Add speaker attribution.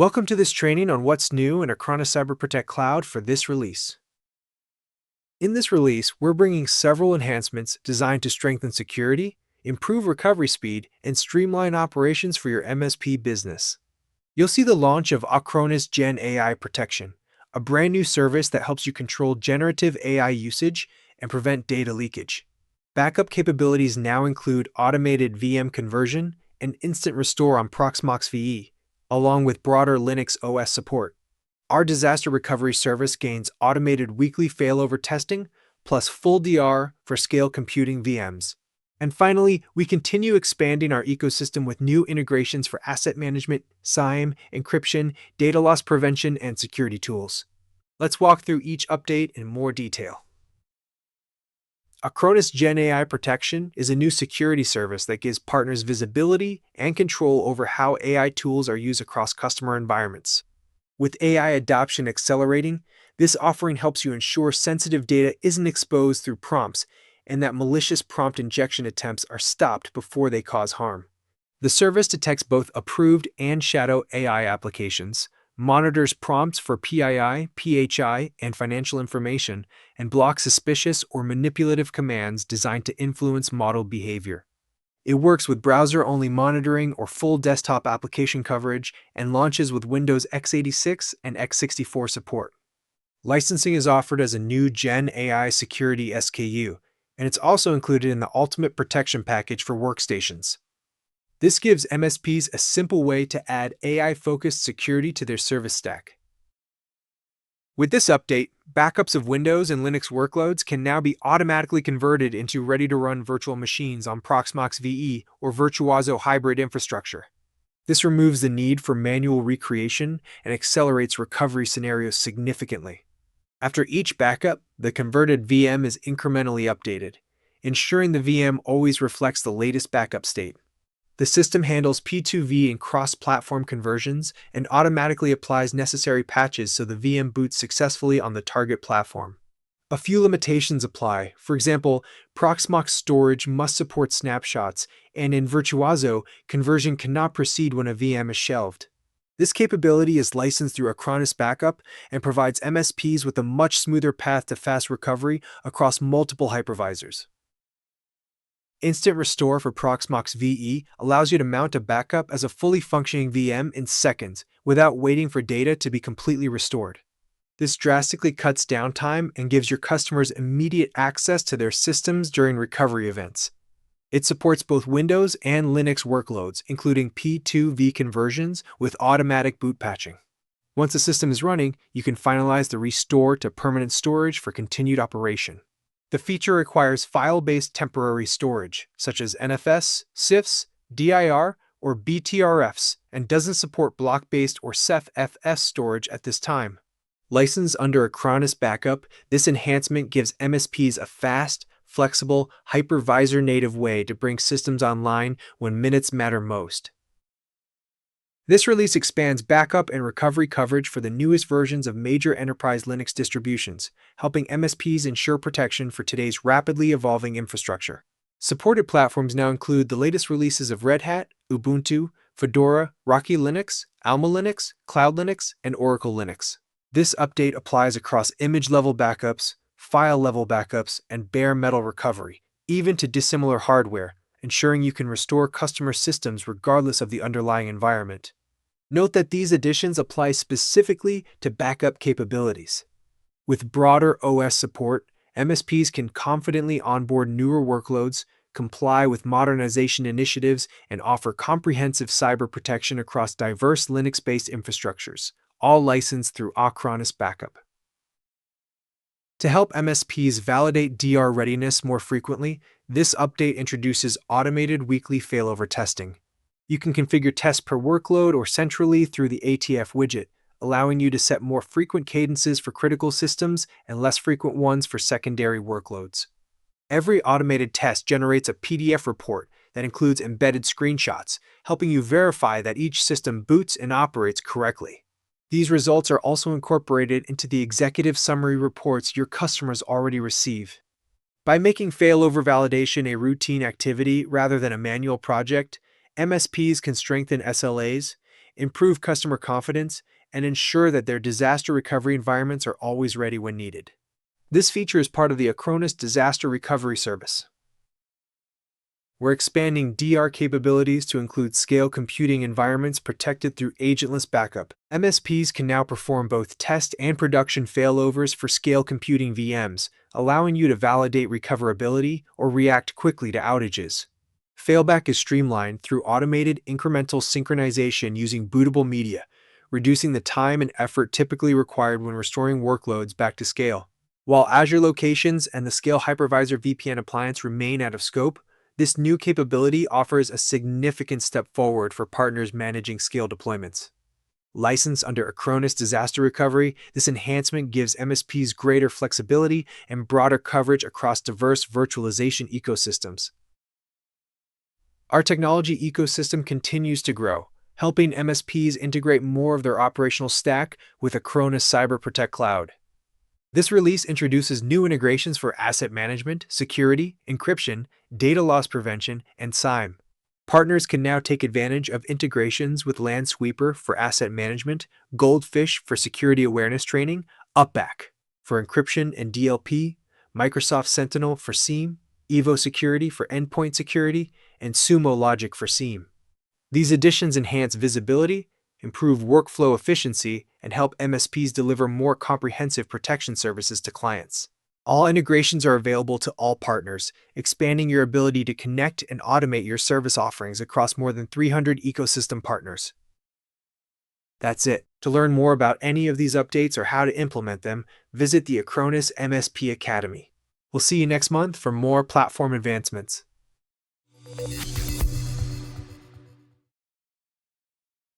Speaker 1: Welcome to this training on what's new in Acronis Cyber Protect Cloud for this release. In this release, we're bringing several enhancements designed to strengthen security, improve recovery speed, and streamline operations for your MSP business. You'll see the launch of Acronis GenAI Protection, a brand new service that helps you control generative AI usage and prevent data leakage. Backup capabilities now include automated VM conversion and instant restore on Proxmox VE, along with broader Linux OS support. Our disaster recovery service gains automated weekly failover testing, plus full DR for scale computing VMs. And finally, we continue expanding our ecosystem with new integrations for asset management, SIEM, encryption, data loss prevention, and security tools. Let's walk through each update in more detail. Acronis GenAI Protection is a new security service that gives partners visibility and control over how AI tools are used across customer environments. With AI adoption accelerating, this offering helps you ensure sensitive data isn't exposed through prompts and that malicious prompt injection attempts are stopped before they cause harm. The service detects both approved and shadow AI applications, monitors prompts for PII, PHI, and financial information, and blocks suspicious or manipulative commands designed to influence model behavior. It works with browser-only monitoring or full desktop application coverage and launches with Windows x86 and x64 support. Licensing is offered as a new GenAI Security SKU, and it's also included in the Ultimate Protection package for workstations. This gives MSPs a simple way to add AI-focused security to their service stack. With this update, backups of Windows and Linux workloads can now be automatically converted into ready-to-run virtual machines on Proxmox VE or Virtuozzo hybrid infrastructure. This removes the need for manual recreation and accelerates recovery scenarios significantly. After each backup, the converted VM is incrementally updated, ensuring the VM always reflects the latest backup state. The system handles P2V and cross-platform conversions and automatically applies necessary patches so the VM boots successfully on the target platform. A few limitations apply. For example, Proxmox storage must support snapshots, and in Virtuozzo, conversion cannot proceed when a VM is shelved. This capability is licensed through Acronis Backup and provides MSPs with a much smoother path to fast recovery across multiple hypervisors. Instant Restore for Proxmox VE allows you to mount a backup as a fully functioning VM in seconds without waiting for data to be completely restored. This drastically cuts downtime and gives your customers immediate access to their systems during recovery events. It supports both Windows and Linux workloads, including P2V conversions with automatic boot patching. Once the system is running, you can finalize the restore to permanent storage for continued operation. The feature requires file-based temporary storage, such as NFS, CIFS, DIR, or BTRFs, and doesn't support block-based or CEF-FS storage at this time. Licensed under Acronis Backup, this enhancement gives MSPs a fast, flexible, hypervisor-native way to bring systems online when minutes matter most. This release expands backup and recovery coverage for the newest versions of major enterprise Linux distributions, helping MSPs ensure protection for today's rapidly evolving infrastructure. Supported platforms now include the latest releases of Red Hat, Ubuntu, Fedora, Rocky Linux, Alma Linux, Cloud Linux, and Oracle Linux. This update applies across image-level backups, file-level backups, and bare metal recovery, even to dissimilar hardware, ensuring you can restore customer systems regardless of the underlying environment. Note that these additions apply specifically to backup capabilities. With broader OS support, MSPs can confidently onboard newer workloads, comply with modernization initiatives, and offer comprehensive cyber protection across diverse Linux-based infrastructures, all licensed through Acronis Backup. To help MSPs validate DR readiness more frequently, this update introduces automated weekly failover testing. You can configure tests per workload or centrally through the ATF widget, allowing you to set more frequent cadences for critical systems and less frequent ones for secondary workloads. Every automated test generates a PDF report that includes embedded screenshots, helping you verify that each system boots and operates correctly. These results are also incorporated into the executive summary reports your customers already receive. By making failover validation a routine activity rather than a manual project, MSPs can strengthen SLAs, improve customer confidence, and ensure that their disaster recovery environments are always ready when needed. This feature is part of the Acronis Disaster Recovery Service. We're expanding DR capabilities to include scale computing environments protected through agentless backup. MSPs can now perform both test and production failovers for scale computing VMs, allowing you to validate recoverability or react quickly to outages. Failback is streamlined through automated incremental synchronization using bootable media, reducing the time and effort typically required when restoring workloads back to scale. While Azure locations and the Scale Hypervisor VPN appliance remain out of scope, this new capability offers a significant step forward for partners managing scale deployments. Licensed under Acronis Disaster Recovery, this enhancement gives MSPs greater flexibility and broader coverage across diverse virtualization ecosystems. Our technology ecosystem continues to grow, helping MSPs integrate more of their operational stack with Acronis Cyber Protect Cloud. This release introduces new integrations for asset management, security, encryption, data loss prevention, and SIEM. Partners can now take advantage of integrations with Landsweeper for asset management, Goldfish for security awareness training, Upback for encryption and DLP, Microsoft Sentinel for SIEM, Evo Security for endpoint security, and Sumo Logic for SIEM. These additions enhance visibility, improve workflow efficiency, and help MSPs deliver more comprehensive protection services to clients. All integrations are available to all partners, expanding your ability to connect and automate your service offerings across more than 300 ecosystem partners. That's it. To learn more about any of these updates or how to implement them, visit the Acronis MSP Academy. We'll see you next month for more platform advancements.